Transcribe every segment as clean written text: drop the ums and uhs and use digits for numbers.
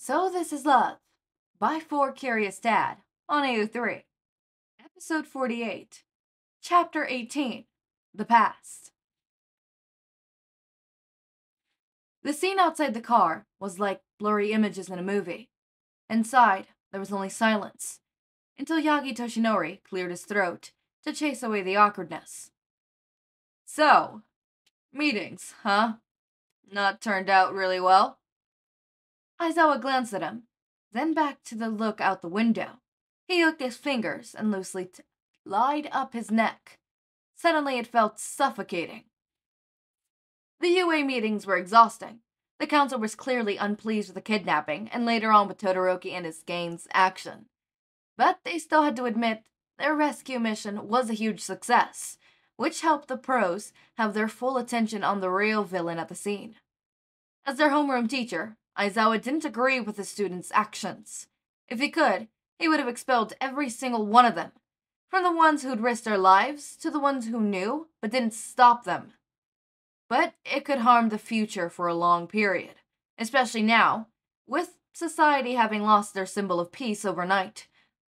So This Is Love by 4 Curious Dad on AO3. Episode 48. Chapter 18. The Past. The scene outside the car was like blurry images in a movie. Inside, there was only silence, until Yagi Toshinori cleared his throat to chase away the awkwardness. So, meetings, huh? Not turned out really well? Aizawa glanced at him, then back to the look out the window. He hooked his fingers and loosely lied up his neck. Suddenly it felt suffocating. The UA meetings were exhausting. The council was clearly unpleased with the kidnapping, and later on with Todoroki and his gang's action. But they still had to admit their rescue mission was a huge success, which helped the pros have their full attention on the real villain at the scene. As their homeroom teacher, Aizawa didn't agree with the students' actions. If he could, he would have expelled every single one of them, from the ones who'd risked their lives to the ones who knew but didn't stop them. But it could harm the future for a long period, especially now, with society having lost their symbol of peace overnight.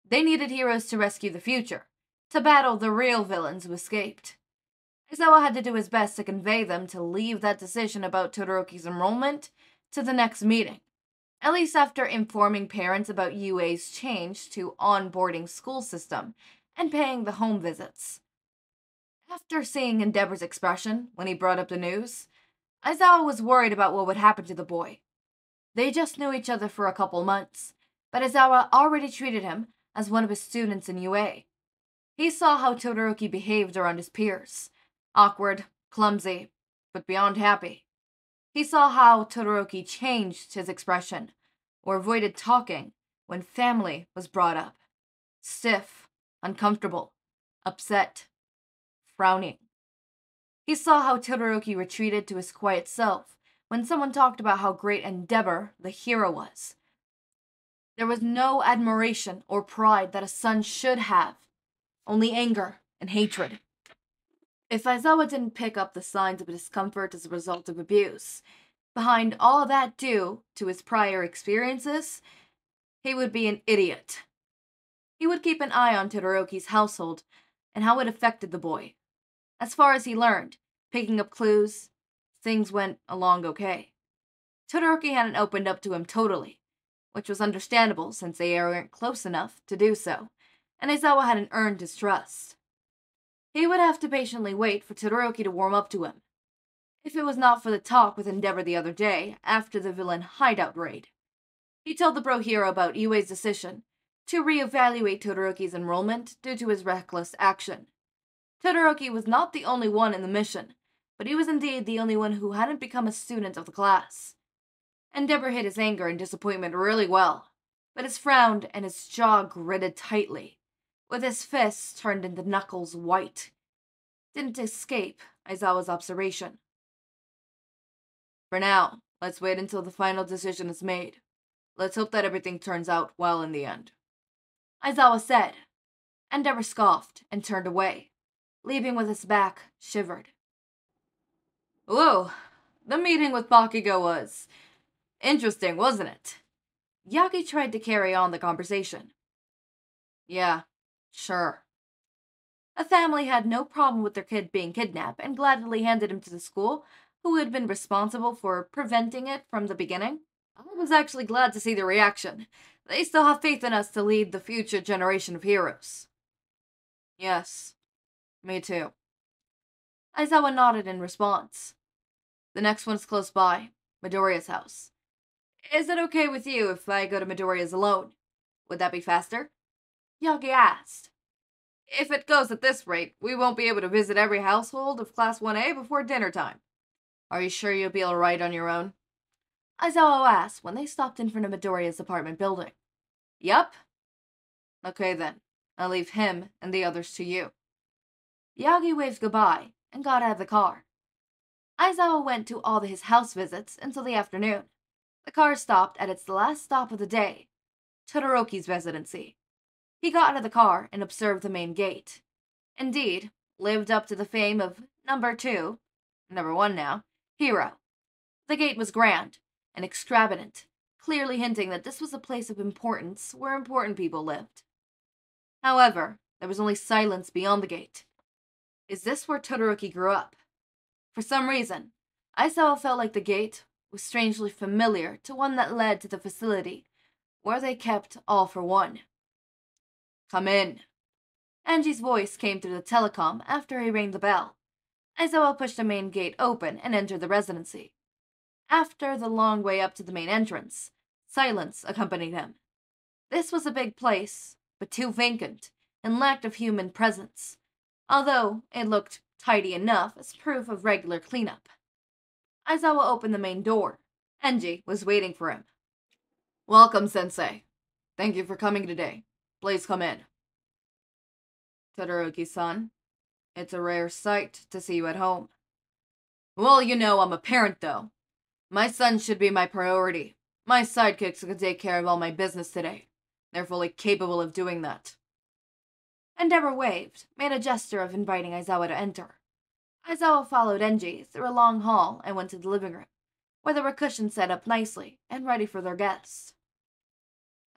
They needed heroes to rescue the future, to battle the real villains who escaped. Aizawa had to do his best to convey them to leave that decision about Todoroki's enrollment to the next meeting, at least after informing parents about UA's change to onboarding school system and paying the home visits. After seeing Endeavor's expression when he brought up the news, Aizawa was worried about what would happen to the boy. They just knew each other for a couple months, but Aizawa already treated him as one of his students in UA. He saw how Todoroki behaved around his peers. Awkward, clumsy, but beyond happy. He saw how Todoroki changed his expression, or avoided talking when family was brought up. Stiff, uncomfortable, upset, frowning. He saw how Todoroki retreated to his quiet self when someone talked about how great Endeavor, the hero, was. There was no admiration or pride that a son should have, only anger and hatred. If Aizawa didn't pick up the signs of discomfort as a result of abuse, behind all that due to his prior experiences, he would be an idiot. He would keep an eye on Todoroki's household and how it affected the boy. As far as he learned, picking up clues, things went along okay. Todoroki hadn't opened up to him totally, which was understandable since they weren't close enough to do so, and Aizawa hadn't earned his trust. He would have to patiently wait for Todoroki to warm up to him, if it was not for the talk with Endeavor the other day after the villain hideout raid. He told the bro hero about Yue's decision to reevaluate Todoroki's enrollment due to his reckless action. Todoroki was not the only one in the mission, but he was indeed the only one who hadn't become a student of the class. Endeavor hid his anger and disappointment really well, but his frown and his jaw gritted tightly, with his fists turned into knuckles white. Didn't escape Aizawa's observation. For now, let's wait until the final decision is made. Let's hope that everything turns out well in the end. Aizawa said. Endeavor scoffed and turned away, leaving with his back shivered. Whoa, the meeting with Bakugo was interesting, wasn't it? Yagi tried to carry on the conversation. Yeah, sure. A family had no problem with their kid being kidnapped and gladly handed him to the school who had been responsible for preventing it from the beginning. I was actually glad to see the reaction. They still have faith in us to lead the future generation of heroes. Yes, me too. Aizawa nodded in response. The next one's close by, Midoriya's house. Is it okay with you if I go to Midoriya's alone? Would that be faster? Yagi asked. If it goes at this rate, we won't be able to visit every household of Class 1A before dinner time. Are you sure you'll be alright on your own? Aizawa asked when they stopped in front of Midoriya's apartment building. Yup. Okay then, I'll leave him and the others to you. Yagi waved goodbye and got out of the car. Aizawa went to all his house visits until the afternoon. The car stopped at its last stop of the day, Todoroki's residency. He got out of the car and observed the main gate. Indeed, lived up to the fame of number 2, number 1 now, hero. The gate was grand and extravagant, clearly hinting that this was a place of importance where important people lived. However, there was only silence beyond the gate. Is this where Todoroki grew up? For some reason, Aizawa felt like the gate was strangely familiar to one that led to the facility where they kept All for One. Come in. Enji's voice came through the telecom after he rang the bell. Aizawa pushed the main gate open and entered the residency. After the long way up to the main entrance, silence accompanied him. This was a big place, but too vacant and lacked of human presence, although it looked tidy enough as proof of regular cleanup. Aizawa opened the main door. Enji was waiting for him. Welcome, Sensei. Thank you for coming today. Please come in. Todoroki-san, it's a rare sight to see you at home. Well, you know I'm a parent, though. My son should be my priority. My sidekicks can take care of all my business today. They're fully capable of doing that. Endeavor waved, made a gesture of inviting Aizawa to enter. Aizawa followed Enji through a long hall and went to the living room, where there were cushions set up nicely and ready for their guests.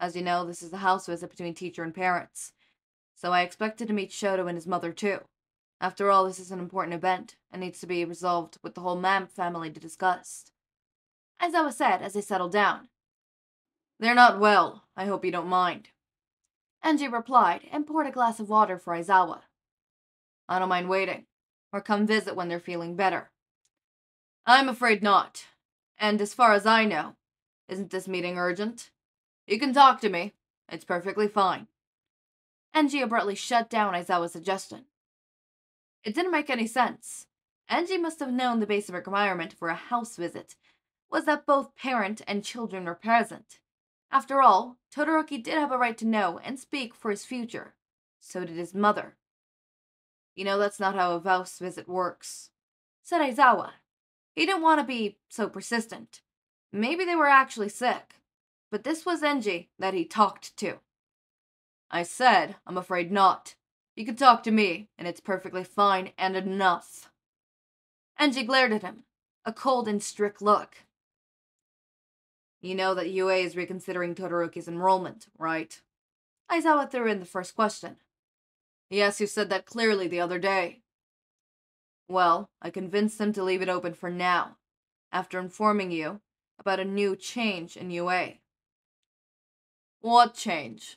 As you know, this is a house visit between teacher and parents, so I expected to meet Shouto and his mother too. After all, this is an important event and needs to be resolved with the whole Mam family to discuss. Aizawa said as they settled down. They're not well. I hope you don't mind. Enji replied and poured a glass of water for Aizawa. I don't mind waiting, or come visit when they're feeling better. I'm afraid not. And as far as I know, isn't this meeting urgent? You can talk to me. It's perfectly fine. Enji abruptly shut down Aizawa's suggestion. It didn't make any sense. Enji must have known the basic requirement for a house visit was that both parent and children were present. After all, Todoroki did have a right to know and speak for his future. So did his mother. You know, that's not how a house visit works, said Aizawa. He didn't want to be so persistent. Maybe they were actually sick. But this was Enji that he talked to. I said, I'm afraid not. You can talk to me, and it's perfectly fine and enough. Enji glared at him, a cold and strict look. You know that UA is reconsidering Todoroki's enrollment, right? Aizawa threw in the first question. Yes, you said that clearly the other day. Well, I convinced them to leave it open for now, after informing you about a new change in UA. What change?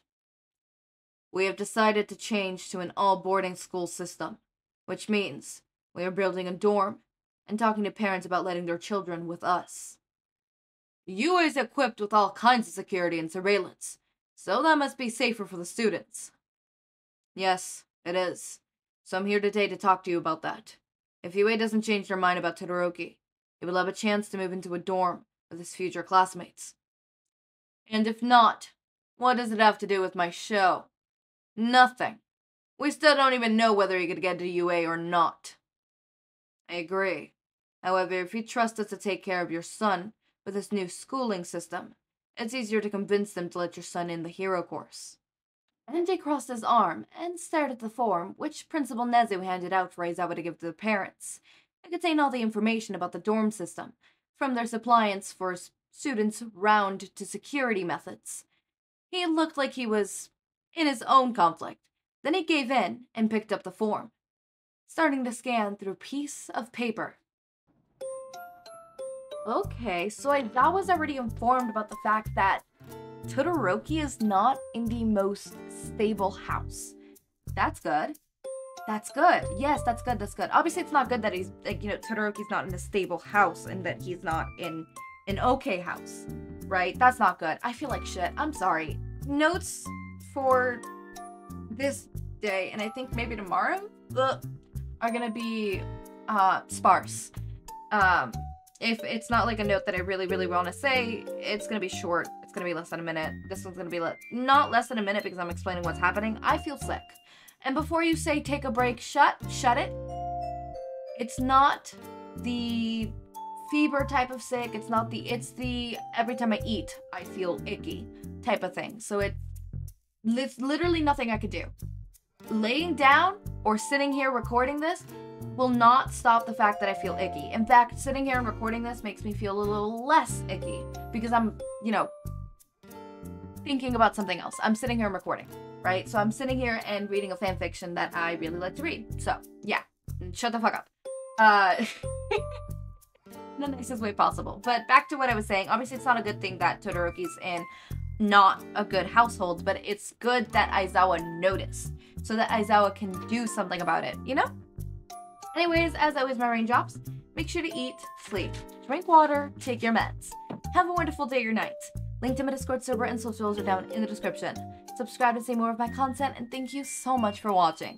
We have decided to change to an all-boarding school system, which means we are building a dorm and talking to parents about letting their children with us. UA is equipped with all kinds of security and surveillance, so that must be safer for the students. Yes, it is. So I'm here today to talk to you about that. If UA doesn't change their mind about Todoroki, he will have a chance to move into a dorm with his future classmates. And if not, what does it have to do with my show? Nothing. We still don't even know whether he could get to UA or not. I agree. However, if you trust us to take care of your son with this new schooling system, it's easier to convince them to let your son in the hero course. Enji crossed his arm and stared at the form which Principal Nezu handed out for Aizawa to give to the parents. It contained all the information about the dorm system, from their suppliance for students round to security methods. He looked like he was in his own conflict. Then he gave in and picked up the form, starting to scan through a piece of paper. Okay, so I was already informed about the fact that Todoroki is not in the most stable house. That's good. That's good. Yes, that's good. That's good. Obviously, it's not good that he's, like, you know, Todoroki's not in a stable house and that he's not in an okay house, right? That's not good. I feel like shit. I'm sorry. Notes for this day, and I think maybe tomorrow, are gonna be sparse. If it's not like a note that I really want to say, it's gonna be short. It's gonna be less than a minute. This one's gonna be not less than a minute because I'm explaining what's happening. I feel sick. And before you say take a break, shut it. It's not the fever type of sick. It's the every time I eat, I feel icky type of thing. So it's literally nothing I could do. Laying down or sitting here recording this will not stop the fact that I feel icky. In fact, sitting here and recording this makes me feel a little less icky because I'm, you know, thinking about something else. I'm sitting here and recording, right? So I'm sitting here and reading a fan fiction that I really like to read. So, yeah. Shut the fuck up. In the nicest way possible. But back to what I was saying. Obviously, it's not a good thing that Todoroki's in not a good household, but it's good that Aizawa noticed, so that Aizawa can do something about it, you know? Anyways, as always, my raindrops, make sure to eat, sleep, drink water, take your meds. Have a wonderful day or night. Link to my Discord server and socials are down in the description. Subscribe to see more of my content, and thank you so much for watching.